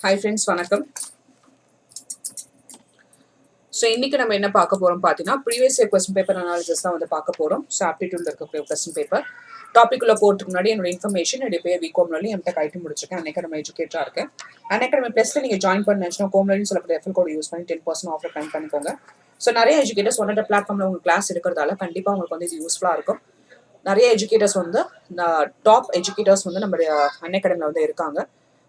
Hi friends, வணக்கம். So இன்னைக்கு நம்ம என்ன பார்க்க போறோம் பார்த்தீங்கன்னா previous year question paper analysis தான் வந்து பார்க்க போறோம். ஸோ ஆப்டிடியூட்ல இருக்கக்கூடிய கொஸ்டின் பேப்பர் டாபிக்குள்ள போறதுக்கு முன்னாடி என்னோட இன்ஃபர்மேஷன் என்னுடைய பேர் விகோம்லி என்கிட்ட கைட்டு முடிச்சிருக்கேன். அன்னைக்கு எஜுகேட்டரா இருக்கேன். அன்னைக்கு ப்ளஸ்ல நீங்க ஜாயின் பண்ணீங்கன்னா கோம்லன்னு சொல்லக்கூடிய ரெஃபர் கோட் யூஸ் பண்ணி 10% ஆஃபர் கிளைம் பண்ணிக்கோங்க. ஸோ நிறைய எஜுகேட்டர்ஸ் ஒன்னோட பிளாட்ஃபார்ம்ல உங்களுக்கு கிளாஸ் எடுக்கிறதால கண்டிப்பா உங்களுக்கு வந்து இது யூஸ்ஃபுல்லா இருக்கும். நிறைய எஜுகேட்டர்ஸ் வந்து டாப் எஜுகேட்டர்ஸ் வந்து நம்மளுடைய அன்அகாடமில வந்து இருக்காங்க.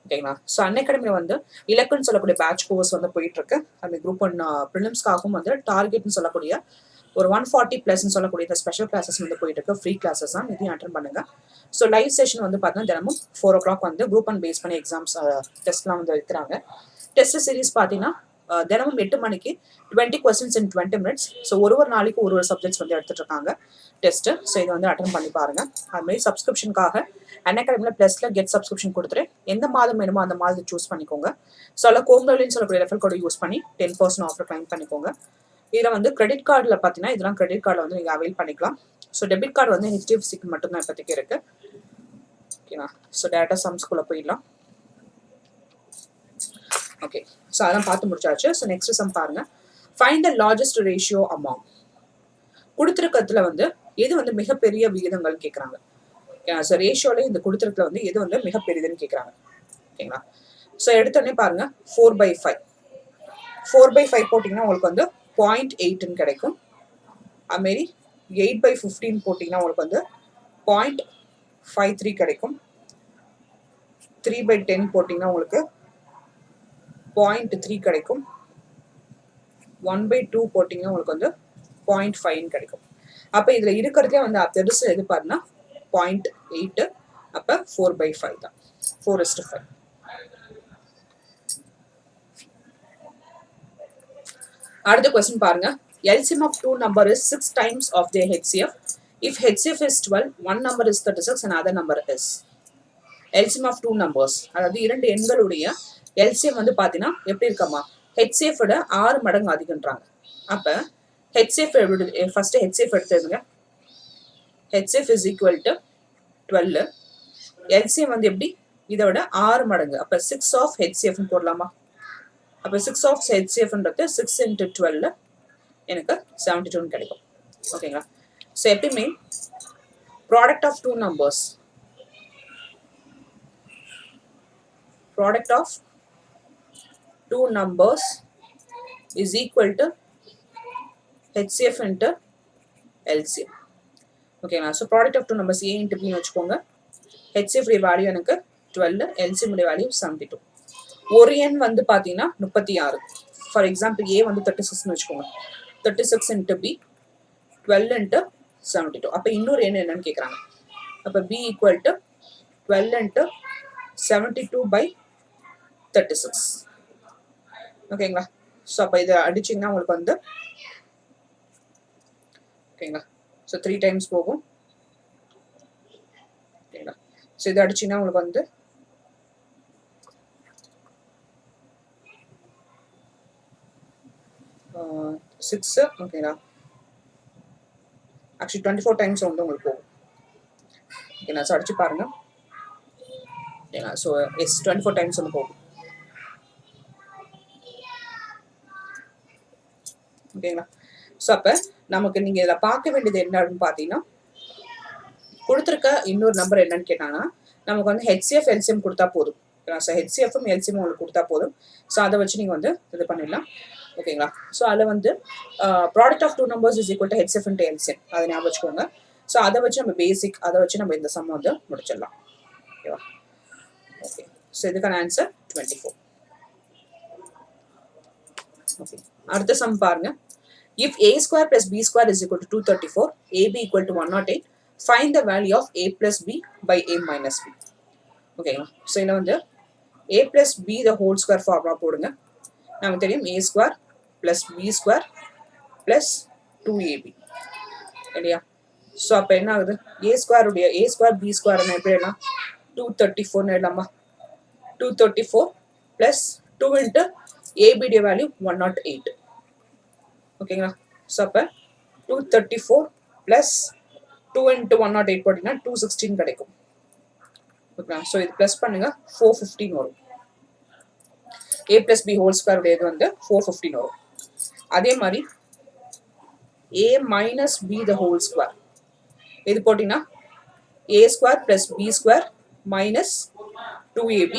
ஓகேங்களா? ஸோ அன்அகாடமியில் வந்து இலக்குன்னு சொல்லக்கூடிய பேட்ச் கோர்ஸ் வந்து போயிட்டு இருக்கு. அந்த குரூப் ஒன் ப்ரிலிம்ஸ்க்காகவும் வந்து டார்கெட்னு சொல்லக்கூடிய ஒரு 140+ சொல்லக்கூடிய இந்த ஸ்பெஷல் கிளாஸஸ் வந்து போயிட்டு இருக்கு. ஃப்ரீ கிளாஸஸ் தான், இதையும் அட்டன் பண்ணுங்க. ஸோ லைவ் செஷன் வந்து பார்த்தீங்கன்னா தினமும் 4 o'clock வந்து குரூப் ஒன் பேஸ் பண்ணி எக்ஸாம்ஸ் டெஸ்ட்லாம் வந்து வைக்கிறாங்க. டெஸ்ட் சீரிஸ் பார்த்தீங்கன்னா தினமும் 8 மணிக்கு 20 questions in 20 minutes. ஸோ ஒரு நாளைக்கு ஒரு சப்ஜெக்ட்ஸ் வந்து எடுத்துட்டு இருக்காங்க டெஸ்ட். ஸோ இதை வந்து அட்டன் பண்ணி பாருங்க. அதுமாதிரி சப்ஸ்கிரிப்ஷனுக்காக அன்அகாடமியில் ப்ளஸ்ல கெட் சப்ஸ்கிரிப்ஷன் கொடுத்துட்டு எந்த மாதம் வேணுமோ அந்த மாதத்தை சூஸ் பண்ணிக்கோங்க. ஸோ அதில் கோம்லன்னு சொல்லக்கூடிய ரெஃபர் கோடை யூஸ் பண்ணி 10% ஆஃபர் கிளைம் பண்ணிக்கோங்க. இதில் வந்து கிரெடிட் கார்டில் பார்த்தீங்கன்னா இதெல்லாம் கிரெடிட் கார்டில் வந்து நீங்கள் அவைல் பண்ணிக்கலாம். ஸோ டெபிட் கார்டு வந்து HDFCக்கு மட்டும்தான் இப்போதைக்கு இருக்கு. ஓகேங்களா? ஸோ டேரக்டாக சம்ஸ்குள்ளே போயிடலாம். ஓகே, ஸோ அதெல்லாம் பார்த்து முடிச்சாச்சு. ஸோ நெக்ஸ்ட் சம் பாருங்க. Find the largest ratio among. கொடுத்துருக்கிறதுல வந்து எது வந்து மிகப்பெரிய விகிதங்கள் கேட்குறாங்க. ஸோ ரேஷியோல இந்த கொடுத்துருக்கல வந்து எது வந்து மிகப்பெரியதுன்னு கேட்குறாங்க. ஓகேங்களா? ஸோ எடுத்தோடனே பாருங்க 4/5. 4/5 போட்டிங்கன்னா உங்களுக்கு வந்து 0.8 கிடைக்கும். அதுமாரி 8/15 போட்டிங்கன்னா உங்களுக்கு வந்து 0.53 கிடைக்கும். 3/10 போட்டிங்கன்னா உங்களுக்கு 0.3 கிடைக்கும். 1/2 போட்டிங்கன்னா உங்களுக்கு வந்து 0.5 கிடைக்கும். அப்போ இதில் இருக்கிறதே வந்து பெருசு எது பாருன்னா 0.8. அப்போ 4/5 தான். 4:5. அடுத்த கொஸ்டின் பாருங்க. LCM of two number is 6 times of their HCF. If HCF is 12, one number is 36 and other number is. LCM of two numbers, அதாவது இரண்டு எண்களுடைய LCM வந்து பார்த்தீங்கன்னா எப்படி இருக்கமா, HCF விட 6 மடங்கு அதிகன்றாங்க. அப்போ HCF ஃபர்ஸ்ட் HCF எடுத்துருங்க. HCF is equal to 12. LCM வந்து எப்படி இதை விட 6 மடங்கு. அப்போ 6 of HCF போடலாமா? அப்போ 6 of HCFன்றது 6 into 12 எனக்கு 72 கிடைக்கும். ஓகேங்களா? ஸோ எப்பயுமே product of two numbers, product of two numbers is equal to HCF into LCM. ஓகேங்களா? So product of two numbers A into B வச்சுக்கோங்க. HCF வேல்யூ எனக்கு 12, LCM வேல்யூ 72. ஒரு எண் வந்து பார்த்தீங்கன்னா 36. ஃபார் எக்ஸாம்பிள் A வந்து 36ன்னு வச்சுக்கோங்க. 36 into B 12 into 72. அப்போ இன்னொரு எண் என்னன்னு கேட்குறாங்க. அப்போ B equal to 12 into 72/36. ஓகேங்களா? ஸோ அப்போ இதை அடிச்சிங்கன்னா உங்களுக்கு வந்து ஓகேங்களா, ஸோ 3 times போகும். ஓகேங்களா? ஸோ இதை அடிச்சிங்கன்னா உங்களுக்கு வந்து 6. ஓகேங்களா? ஆக்சுவலி 24 times வந்து உங்களுக்கு போகும். ஓகேங்களா? ஸோ அடிச்சு பாருங்க. ஓகேங்களா? ஸோ எஸ் 24 times வந்து போகும். ஓகேங்களா? ஸோ அப்போ நமக்கு நீங்கள் இதில் பார்க்க வேண்டியது என்னன்னு பார்த்தீங்கன்னா, கொடுத்துருக்க இன்னொரு நம்பர் என்னன்னு கேட்டாங்கன்னா நமக்கு வந்து HCF LCM கொடுத்தா போதும். ஸோ HCFம் LCM உங்களுக்கு கொடுத்தா போதும். ஸோ அதை வச்சு நீங்கள் வந்து இது பண்ணிடலாம். ஓகேங்களா? ஸோ அதில் வந்து product of two numbers is equal to HCF into LCM, அதை ஞாபகம் வச்சுக்கோங்க. ஸோ அதை வச்சு நம்ம பேசிக், அதை வச்சு நம்ம இந்த சம் வந்து முடிச்சிடலாம். ஓகேவா? ஓகே, ஸோ இதுக்கான ஆன்சர் 24. ஓகே, அடுத்த சம் பாருங்க. If a square plus b square is equal to 234, ab equal to 108, find the value of a plus b by a minus b. ஓகேங்களா? ஸோ இதில் வந்து a plus b the whole square formula போடுங்க. நமக்கு தெரியும் a square plus b square plus 2ab இல்லையா? ஸோ அப்போ என்ன ஆகுது, a square உடைய a square b square எப்படி எழுதலாம்? 234 எழுதலாமா? 234 plus 2 into ab உடைய வேல்யூ 108. ஓகேங்களா? ஸோ அப்போ 234 plus 2 into 108 போட்டிங்கன்னா 216 கிடைக்கும். ஓகேங்களா? ஸோ இது ப்ளஸ் பண்ணுங்க 415 வரும். a plus b whole square உடையது வந்து 415 வரும். அதே மாதிரி a minus b the whole square இது போட்டிங்கன்னா a square plus b square minus 2ab.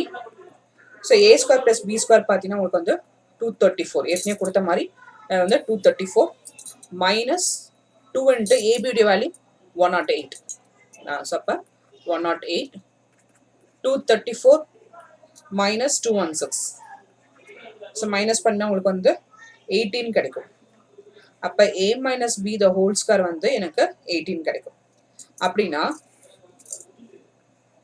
So a square plus b square பார்த்தீங்கன்னா உங்களுக்கு வந்து 234 ஏற்கனவே கொடுத்த மாதிரி வந்து 234 minus 2 into ab உடைய வேல்யூ 108. ஸோ அப்போ 108 234 minus 216. ஸோ மைனஸ் பண்ணால் உங்களுக்கு வந்து 18 கிடைக்கும். அப்போ a minus b the whole square வந்து எனக்கு 18 கிடைக்கும். அப்படின்னா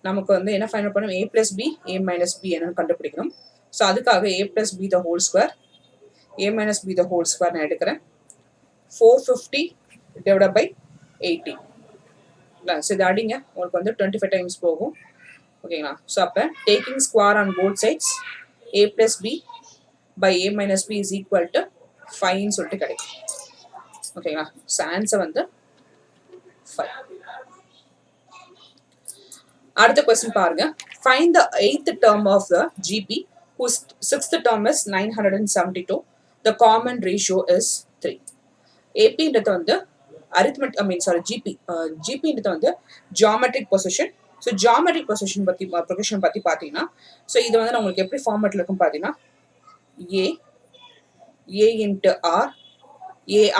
நமக்கு வந்து என்ன ஃபைண்ட் பண்ணணும், a plus b a minus b என்னன்னு கண்டுபிடிக்கணும். ஸோ அதுக்காக a plus b the whole square a minus b the whole square நான் எடுக்கிறேன். 450 divided by 80. ஸோ இது அடிங்க உங்களுக்கு வந்து 25 டைம்ஸ் போகும். ஓகேங்களா. ஸோ அப்போ taking square on both sides a plus b by a minus b is equal to 5 சொல்லிட்டு கிடைக்கும். ஓகேங்களா. ஸோ ஆன்சர் வந்து 5. அடுத்த கொஸ்டின் பாருங்க. Find the 8th term of the GP whose 6th term is 972. The common ratio is 3. APன்றது வந்து GPன்றது வந்து geometric position. So geometric position பற்றி பார்த்தீங்கன்னா ஸோ இது வந்து நான் உங்களுக்கு எப்படி ஃபார்மேட்டில் இருக்கும் பார்த்தீங்கன்னா a into r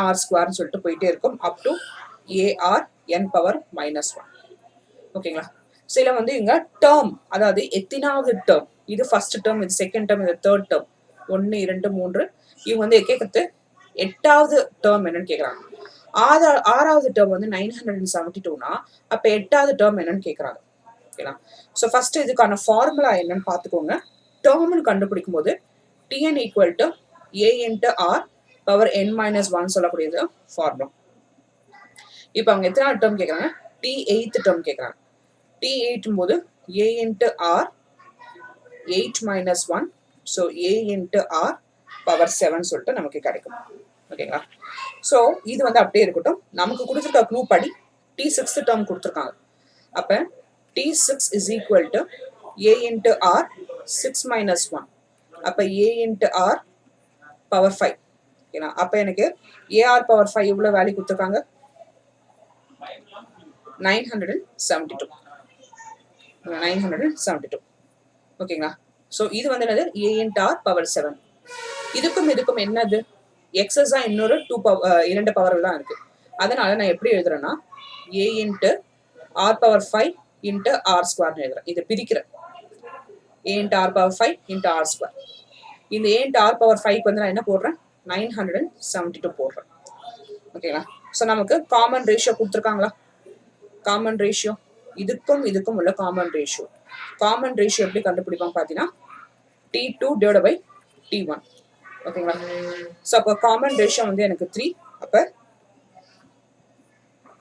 ar ஸ்கொயர்னு சொல்லிட்டு போயிட்டே இருக்கும் up to ar n power -1. ஓகேங்களா. ஸோ இதில் வந்து இங்கே டேர்ம், அதாவது எத்தனாவது டேர்ம், இது ஃபர்ஸ்ட் டேர்ம், இது செகண்ட் டேர்ம், இது தேர்ட் டேர்ம், 1 2 3 இவங்க வந்து கேட்கறது 8வது டேர்ம் என்னன்னு கேட்குறாங்க. ஆறாவது டேர்ம் வந்து 972னா அப்போ 8வது டேர்ம் என்னன்னு கேட்குறாங்க. ஓகேங்களா. ஸோ ஃபர்ஸ்ட் இதுக்கான ஃபார்முலா என்னன்னு பார்த்துக்கோங்க. டேர்ம்னு கண்டுபிடிக்கும் போது tn equal to a into r power n minus 1 சொல்லக்கூடியது ஃபார்முலா. இப்போ அவங்க எத்தனாவது டேர்ம் கேட்குறாங்க, t8th டேர்ம் கேட்குறாங்க. t8 போது a into r 8 minus 1, so a into r power 7 சொல்லிட்டு நமக்கு கிடைக்கும். ஓகேங்களா. ஸோ இது வந்து அப்படியே இருக்கட்டும். நமக்கு கொடுத்துருக்க க்ளூ படி t6th டேர்ம் கொடுத்துருக்காங்க. அப்போ t6 is equal to a into r 6 minus 1. அப்போ a into r பவர் 5. ஓகேங்களா. அப்போ எனக்கு ar பவர் 5 இவ்வளோ வேல்யூ கொடுத்துருக்காங்க, 972. 972. ஓகேங்களா. ஸோ இது வந்து என்னது, a into r பவர் 7. இதுக்கும் என்னது, எக்ஸஸா இன்னொரு 2 பவர்கள் தான் இருக்கு. அதனால நான் எப்படி எழுதுறேன்னா a into r power 5 into r ஸ்கொயர்னு எழுதுறேன். இதை பிரிக்கிறேன். a into r power 5 into r square. இந்த a into r பவர் 5 வந்து நான் என்ன போடுறேன், 972 போடுறேன். ஓகேங்களா. ஸோ நமக்கு காமன் ரேஷியோ கொடுத்துருக்காங்களா, காமன் ரேஷியோ இதுக்கும் உள்ள காமன் ரேஷியோ. காமன் ரேஷியோ எப்படி கண்டுபிடிப்பாங்க பார்த்தீங்கன்னா t2 divided by t1. ஓகேங்களா. ஸோ அப்போ காமன் ரேஷியோ வந்து எனக்கு 3, அப்போ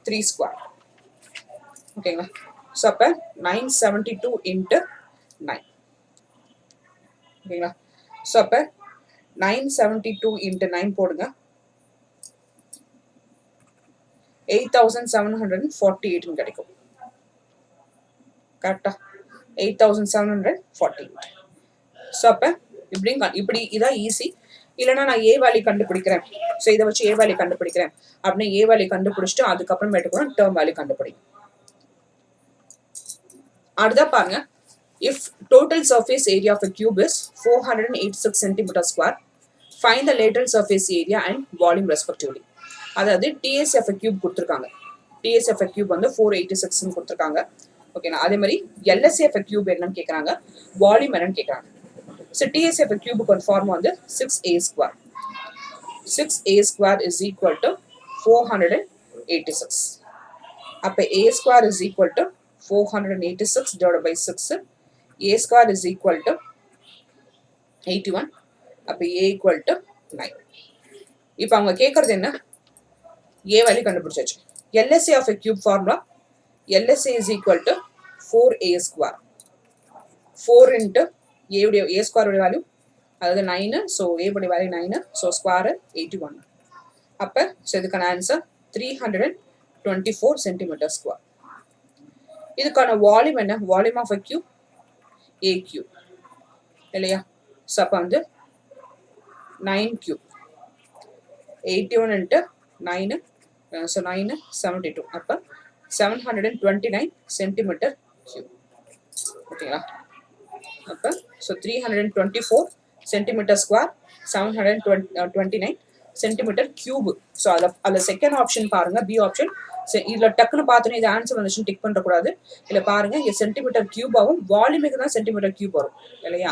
3 ஸ்கொயர். ஓகேங்களா. ஸோ அப்போ 972 into 9. ஓகேங்களா. ஸோ அப்போ 972 into 9 போடுங்க, 8748 கிடைக்கும். கரெக்டா, 8748. ஸோ அப்போ இப்படி இதான் ஈஸி. இல்லைன்னா நான் ஏ வேல்யூ கண்டுபிடிக்கிறேன், ஸோ இதை வச்சு ஏ வேல்யூ கண்டுபிடிக்கிறேன் அப்படின்னு ஏ வேல்யூ கண்டுபிடிச்சிட்டு அதுக்கப்புறமேட்டு கூட டேர்ம் வேல்யூ கண்டுபிடிக்கும். அடுத்தா பாருங்க. If total surface area of a cube is 486 centimeter square, find the lateral surface area and volume respectively. அதாவது TSF cube கொடுத்துருக்காங்க. TSF cube வந்து 486 கொடுத்துருக்காங்க. ஓகேங்களா. அதே மாதிரி LSF cube என்னன்னு கேட்குறாங்க, வால்யூம் என்னன்னு கேட்குறாங்க. ஸோ TSF cube ஒரு ஃபார்ம் வந்து 6a square. 6a square is equal to 486. அப்போ a square is equal to 486 divided by 6. a square is equal to 81. அப்போ a equal to 9. இப்போ அவங்க கேட்கறது என்ன, a வேல்யூ கண்டுபிடிச்சாச்சு. LSA of a cube formula, LSA is equal to 4a square. 4 into a square உடைய value அதாவது 9, so a உடைய value 9, so square 81. அப்போ ஸோ இதுக்கான ஆன்சர் 324 சென்டிமீட்டர் ஸ்கொயர். இதுக்கான வால்யூம் என்ன, volume of a cube a cube இல்லையா. ஸோ அப்போ வந்து 9 cube 81 into 9 so 9 72 அப்போ 729 centimeter cube ஓகேங்களா அப்போ so 324 centimeter square 729 centimeter cube so அதில் செகண்ட் ஆப்ஷன் பாருங்க பி ஆப்ஷன் இதில் டக்குன்னு பார்த்தோன்னே இது ஆன்சர் வந்துச்சுன்னு டிக் பண்ணக்கூடாது இல்லை பாருங்க இங்கே சென்டிமீட்டர் கியூப் ஆகும் வால்யூமுக்கு தான் சென்டிமீட்டர் கியூப் வரும் இல்லையா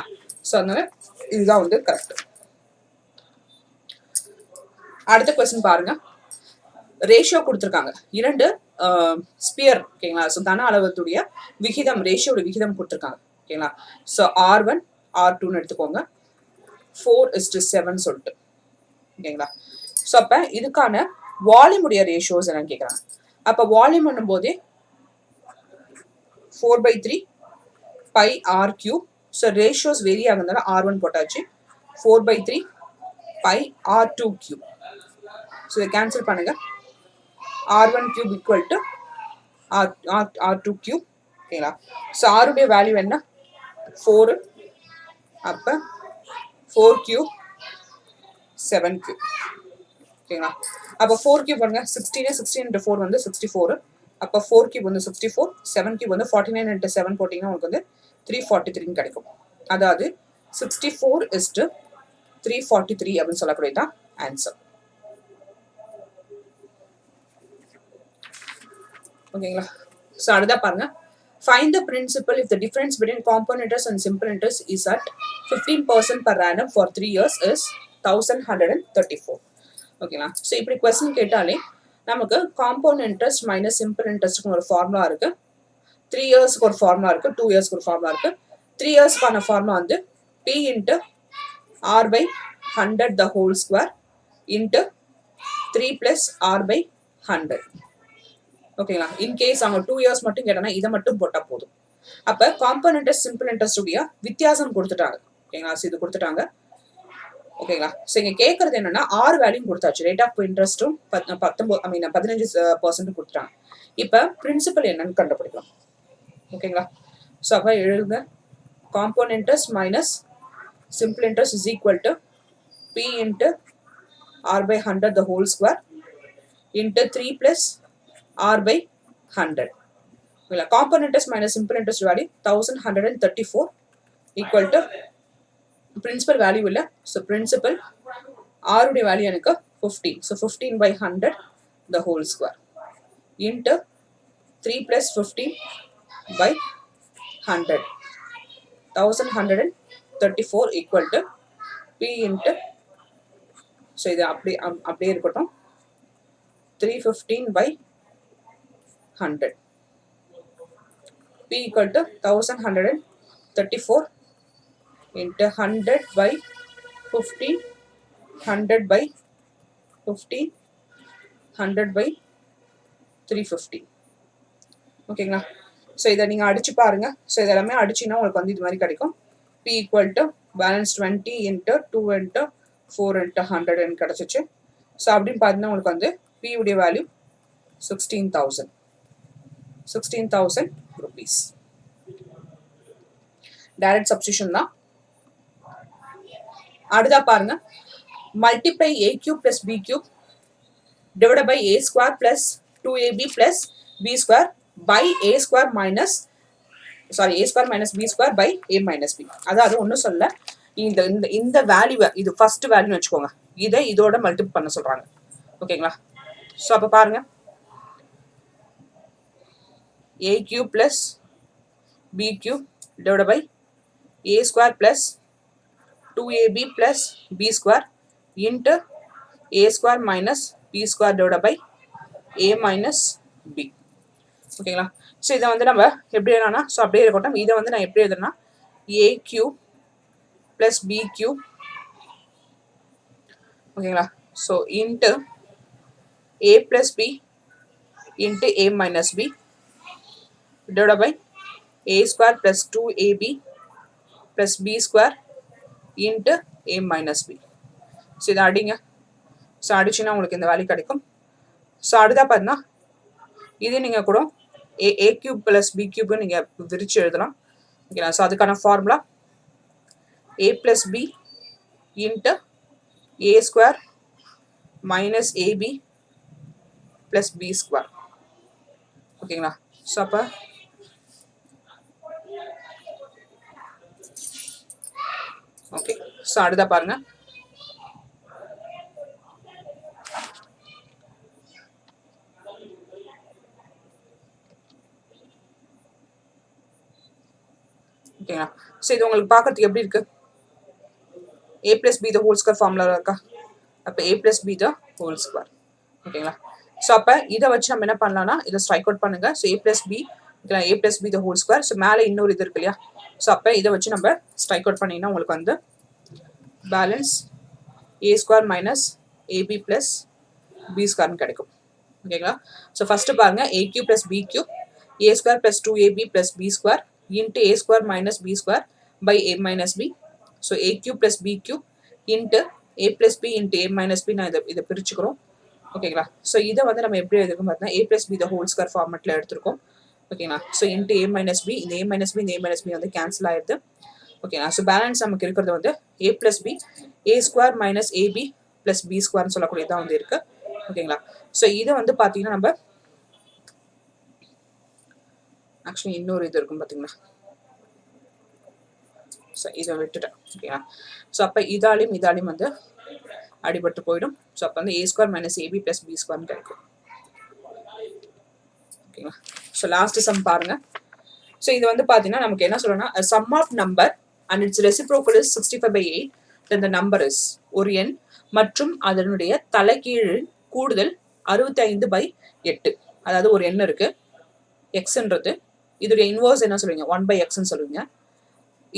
ஸோ அதனால இதுதான் வந்து கரெக்ட். அடுத்த கொஸ்டின் பாருங்க ரேஷியோ கொடுத்துருக்காங்க இரண்டு ஸ்பியர் ஓகேங்களா ஸோ கன அளவத்துடைய விகிதம் ரேஷியோட விகிதம் கொடுத்துருக்காங்க ஓகேங்களா ஸோ R1 R2ன்னு எடுத்துக்கோங்க 4:7 சொல்லிட்டு ஓகேங்களா ஸோ அப்போ இதுக்கான வால்யூம் உடைய ரேஷியோஸ் என்னன்னு கேட்குறாங்க. அப்போ வால்யூம் பண்ணும்போதே 4/3 pi r cube so ratios very ஆகுதுனால R1 போட்டாச்சு 4/3 pi r2 cube ஸோ இதை கேன்சல் பண்ணுங்க R1 cube equal to R2 cube ஓகேங்களா ஸோ ஆருடைய வேல்யூ என்ன 4 அப்போ 4 cube 7 cube ஓகேங்களா அப்போ 4 cube பாருங்க 16 into 4 வந்து 64 அப்போ 4 cube வந்து 64 7 cube வந்து 49 into 7 போட்டிங்கன்னா உங்களுக்கு வந்து 343 கிடைக்கும். அதாவது 64:343 அப்படின்னு சொல்லக்கூடியதான் ஆன்சர் ஓகேங்களா. ஸோ அடுத்தா பாருங்க find the principal if the difference between compound interest and simple interest is at 15% per annum for 3 years is 1134 ஓகேங்களா. ஸோ இப்படி கொஸ்டின் கேட்டாலே நமக்கு காம்பவுண்ட் இன்ட்ரெஸ்ட் மைனஸ் சிம்பிள் இன்ட்ரெஸ்ட்க்கு ஒரு ஃபார்முலா இருக்கு 3 இயர்ஸ்க்கு ஒரு ஃபார்முலா இருக்கு 2 இயர்ஸ்க்கு ஒரு ஃபார்முலா இருக்கு 3 இயர்ஸ்க்கான ஃபார்முலா வந்து P into R by 100 the whole square into 3 plus R by 100 ஓகேங்களா. இன்கேஸ் அவங்க 2 இயர்ஸ் மட்டும் கேட்டாங்கன்னா இதை மட்டும் போட்டா போதும். அப்ப காம்பவுண்ட் இன்ட்ரெஸ்ட் சிம்பிள் இன்ட்ரெஸ்ட் உடைய வித்தியாசம் கொடுத்துட்டாங்க ஓகேங்களா. இது கொடுத்துட்டாங்க ஓகேங்களா. ஸோ இங்க கேட்கறது என்னன்னா ஆர் வேல்யூ கொடுத்தாச்சு ரேட் ஆஃப் இன்ட்ரெஸ்ட்டும் 15% கொடுத்துட்டாங்க. இப்ப பிரின்சிபல் என்னன்னு கண்டுபிடிக்கலாம் ஓகேங்களா. ஸோ அப்ப எழுதுங்க compound interest minus simple interest is equal to P into R by 100 the whole square into 3 plus R by 100 ஓகேங்களா. Compound interest minus simple interest value 1134 equal to principal value இல்லை so principal ஆருடைய value எனக்கு 15 so 15/100 the whole square into 3 plus 15/100 1134 equal to P into so இது அப்படியே இருக்கட்டும் 315/100 P equal to 1134 into 100/15 100/15 100/350 ஓகேங்களா. So இதை நீங்கள் அடிச்சு பாருங்க. ஸோ இதெல்லாமே அடிச்சுன்னா உங்களுக்கு வந்து இது மாதிரி கிடைக்கும் P equal to balance 20 into 2 into 4 into 100 கிடைச்சிச்சு. ஸோ அப்படின்னு பார்த்தீங்கன்னா உங்களுக்கு வந்து P உடைய வேல்யூ 16,000 rupees. டைரக்ட் சப்ஸ்டியூஷன் தான். அடுத்தா பாருங்க multiply a cube plus b cube divided by a square plus 2ab plus b square by a square minus b square by a minus b. அதாவது ஒன்றும் சொல்ல இந்த வேல்யூ இது first வேல்யூன்னு வச்சுக்கோங்க இதை இதோட மல்டிப்ளை பண்ண சொல்றாங்க ஓகேங்களா. ஸோ அப்போ பாருங்க a cube plus b cube divided by a square plus 2ab plus b square into a square minus b square divided by a minus b ஓகேங்களா. ஸோ இதை வந்து நம்ம எப்படி எழுதணும்னா ஸோ அப்படியே இருக்கட்டும் இதை வந்து நான் எப்படி எழுதுனா a cube plus b cube ஓகேங்களா. So into a plus b into a minus b divided by a square plus 2ab plus b square into a minus b. So இதை அடிங்க. ஸோ அடிச்சுன்னா உங்களுக்கு இந்த வேல்யூ கிடைக்கும். ஸோ அடுத்தா பார்த்தீங்கன்னா இது நீங்கள் கூட a cube plus b cube நீங்கள் விரிச்சு எழுதலாம் ஓகேங்களா. ஸோ அதுக்கான formula a plus b into a square minus ab plus b square. ஓகேங்களா? ஸோ அப்போ ஓகே, ஸோ அடுத்த பாருங்க. ஓகேங்களா? ஸோ இது உங்களுக்கு பார்க்கறதுக்கு எப்படி இருக்கு? a plus b the whole square formula இருக்கா? அப்போ a plus b the whole square. ஓகேங்களா? ஸோ அப்போ இதை வச்சு நம்ம என்ன பண்ணலாம்னா இதை ஸ்ட்ரைக் அவுட் பண்ணுங்க. So a plus b a plus b the whole square. So மேலே இன்னொரு இது இருக்கு இல்லையா? ஸோ அப்போ இதை வச்சு நம்ம ஸ்ட்ரைக் அவுட் பண்ணிங்கன்னா உங்களுக்கு வந்து balance a square minus ab plus b ஸ்கொயர்னு கிடைக்கும். ஓகேங்களா? ஸோ ஃபஸ்ட்டு பாருங்க a cube plus b cube a square plus 2ab plus b square into a square minus b square by a minus b. So a cube plus b cube into a plus b into a minus b நான் இதை பிரிச்சுக்கிறோம். ஓகேங்களா? So இதை வந்து நம்ம எப்படி எடுத்துக்கோம் பார்த்தீங்கன்னா a plus b the whole square ஃபார்மெட்டில் எடுத்துருக்கோம். ஓகேங்களா? So into a minus b இந்த a மைனஸ் b இந்த a மைனஸ் b வந்து கேன்சல் ஆயிடுது. ஓகேங்களா? ஸோ பேலன்ஸ் நமக்கு இருக்கிறது வந்து a plus b a square minus ab plus b ஸ்கொயர்னு சொல்லக்கூடியதான் வந்து இருக்கு. ஓகேங்களா? ஸோ இதை வந்து பார்த்தீங்கன்னா நம்ம ஆக்சுவலி இன்னொரு இது இருக்கும் பார்த்தீங்களா? ஸோ இதை விட்டுட்டேன். ஓகேங்களா? ஸோ அப்போ இதாலையும் வந்து அடிபட்டு போயிடும். ஸோ அப்போ வந்து a square minus ab plus b ஸ்கொயர்னு கிடைக்கும். ஓகேங்களா? ஸோ லாஸ்ட் சம் பாருங்க. ஸோ இது வந்து பார்த்தீங்கன்னா நமக்கு என்ன சொல்லணும்னா sum of number and its reciprocal is 65/8 then the number is ஒரு எண் மற்றும் அதனுடைய தலைகீழ் கூடுதல் 65/8. அதாவது ஒரு எண் இருக்கு எக்ஸ்ன்றது, இதோடைய இன்வர்ஸ் என்ன சொல்லுவீங்க 1/xன்னு சொல்லுவீங்க,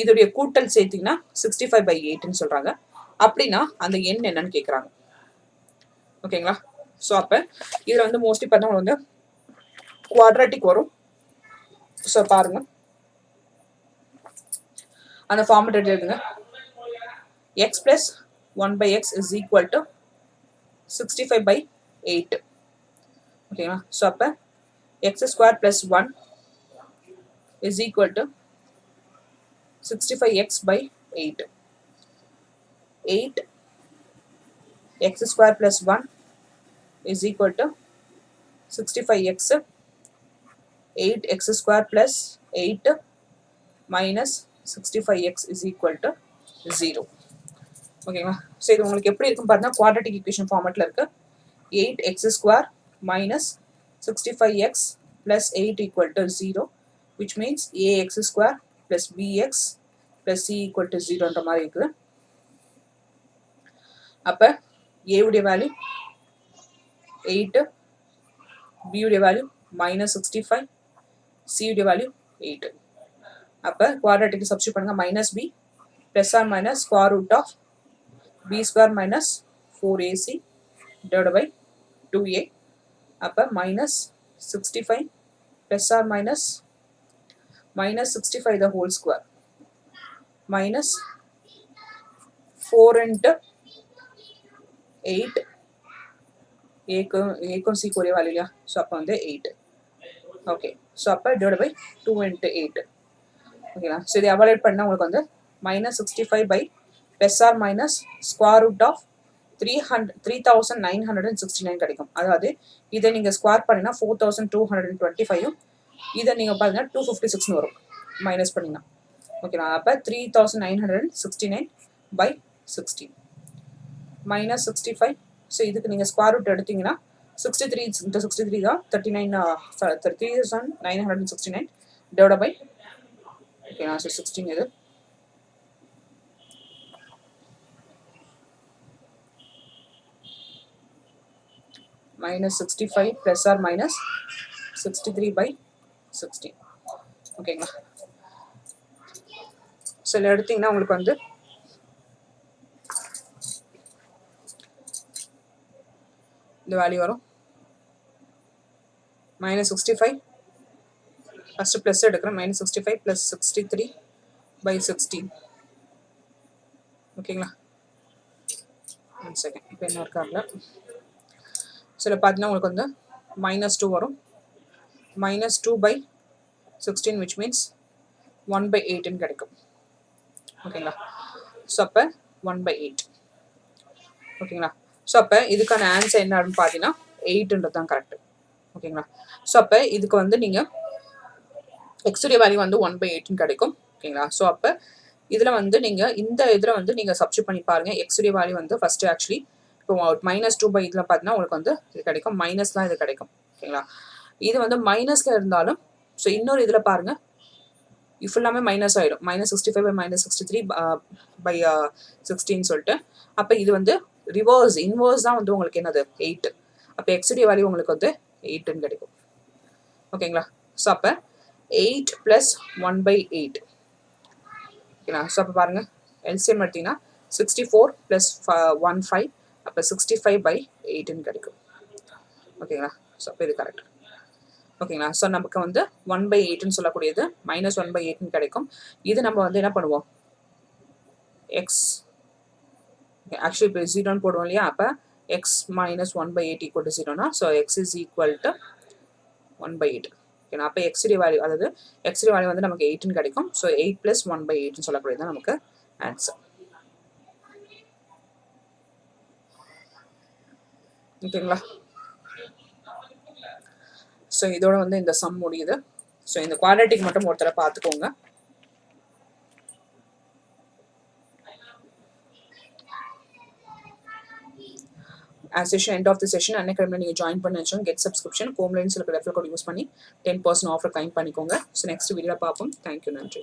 இதோடைய கூட்டல் சேர்த்தீங்கன்னா 65/8ன்னு சொல்றாங்க. அப்படின்னா அந்த எண் என்னன்னு கேட்குறாங்க. ஓகேங்களா? ஸோ அப்போ இதில் வந்து மோஸ்ட்லி பார்த்தா வந்து குவாட்ராட்டிக் வரும். ஸோ பாருங்க அந்த ஃபார்மேட் எழுதுங்க. x plus 1/x is equal to 65/8. ஓகேங்களா? ஸோ அப்போ x square plus 1 is equal to 65x/8. 8 x square plus 1 is equal to 65x. 8x square plus 8 minus 65x is equal to 0. ஓகேங்களா? So இது உங்களுக்கு எப்படி இருக்கும் பாருங்க, quadratic equation ஃபார்மேட்டில் இருக்கு. 8x square minus 65x plus 8 equal to 0, which means ax square plus bx plus c equal to 0ன்ற மாதிரி இருக்குது. அப்போ a உடைய வேல்யூ 8, b உடைய வேல்யூ minus 65, c உடைய வேல்யூ 8. அப்போ குவாட்ராட்டிக் சப்ஸ்டியூட் பண்ணுங்க. Minus b plus or minus square root of b square minus 4ac divided by 2a. அப்போ minus 65 plus or minus 65 the whole square minus 4 into 8 ஏக்கும் C ஒரே value இல்லையா? ஸோ அப்போ வந்து 8. ஓகே, ஸோ அப்போ டிவைட் பை 2 into 8. ஓகேங்களா? So இதை எவாலுவேட் பண்ணால் உங்களுக்கு வந்து -65 by plus or minus square root of 3969 கிடைக்கும். அதாவது இதை நீங்கள் ஸ்கொயர் பண்ணினா 4225, இதை நீங்கள் பார்த்தீங்கன்னா 256 வரும் மைனஸ் பண்ணிங்கன்னா. ஓகேங்களா? அப்போ 3969 by 16 minus 65. ஸோ இதுக்கு நீங்கள் ஸ்கொயர் ரூட் எடுத்தீங்கன்னா 63 into 63 தான் 3969 டிவைட் பை ஓகேங்களா? ஸோ 16 இது -65 plus or minus 63 by 16. ஓகேங்களா? ஸோ இதில் எடுத்தீங்கன்னா உங்களுக்கு வந்து இந்த வேல்யூ வரும் -65. ஃபஸ்ட்டு ப்ளஸ் எடுக்கிறேன். -65 plus 63 by 16. ஓகேங்களா? 1 செகண்ட், இப்போ என்ன இருக்காங்க. ஸோ இதில் பார்த்தீங்கன்னா உங்களுக்கு வந்து -2 வரும். -2 by 16 which means 1/8ன்னு கிடைக்கும். ஓகேங்களா? ஸோ அப்போ 1/8. ஓகேங்களா? ஸோ அப்போ இதுக்கான ஆன்சர் என்ன அப்படின்னு பார்த்தீங்கன்னா 8ன்றது தான் கரெக்ட். ஓகேங்களா? ஸோ அப்போ இதுக்கு வந்து நீங்கள் எக்ஸுடைய வேல்யூ வந்து 1/8 கிடைக்கும். ஓகேங்களா? ஸோ அப்போ இதில் வந்து நீங்கள் இந்த இதில் வந்து நீங்கள் சப்ஸ்டிட் பண்ணி பாருங்கள். எக்ஸுடைய வேல்யூ வந்து ஃபஸ்ட்டு ஆக்சுவலி இப்போ -2 இதில் பார்த்தீங்கன்னா உங்களுக்கு வந்து இது கிடைக்கும், மைனஸ்லாம் இது கிடைக்கும். ஓகேங்களா? இது வந்து மைனஸில் இருந்தாலும் ஸோ இன்னொரு இதில் பாருங்கள், இது ஃபுல்லாமே மைனஸ் ஆகிடும். -65/-63/16 சொல்லிட்டு. அப்போ இது வந்து இன்வர்ஸ் தான் வந்து உங்களுக்கு என்னது 8. அப்போ எக்ஸுடைய வேல்யூ உங்களுக்கு வந்து 8ன்னு கிடைக்கும். ஓகேங்களா? ஸோ அப்போ 8 + 1/8. ஓகேங்களா? ஸோ அப்போ பாருங்கள், எல்சிஎம் எடுத்தீங்கன்னா 64 + 1 5. அப்போ 65/8ன்னு கிடைக்கும். ஓகேங்களா? ஸோ அப்போ இது கரெக்ட். ஓகேங்களா? ஸோ நமக்கு வந்து 1/8ன்னு சொல்லக்கூடியது -1/8ன்னு கிடைக்கும். இது நம்ம வந்து என்ன பண்ணுவோம், எக்ஸ் ஆக்சுவலி இப்போ 0ன்னு போடுவோம் இல்லையா? அப்போ x - 1/8 = 0னா ஸோ x = 1/8. ஓகேங்களா? அப்போ எக்ஸுடைய வேல்யூ, அதாவது எக்ஸுடைய வேல்யூ வந்து நமக்கு 8ன்னு கிடைக்கும். ஸோ 8 + 1/8ன்னு சொல்லக்கூடியது தான் நமக்கு ஆன்சர். ஓகேங்களா? ஸோ இதோட வந்து இந்த சம் முடியுது. ஸோ இந்த குவாட்ரேட்டிக் மட்டும் ஒருத்தர பார்த்துக்கோங்க. as a end of the session அன்னைக்கிழமை நீங்கள் ஜாயின் பண்ண வச்சோம் கெட் சப்ஸ்கிரிப்ஷன் கோம்லைன்ஸ் இருக்கிற ரெஃபர் கோட் யூஸ் பண்ணி 10% ஆஃபர் கைம் பண்ணிக்கோங்க. ஸோ நெக்ஸ்ட் வீடியோவில் பார்ப்போம். தேங்க்யூ, நன்றி.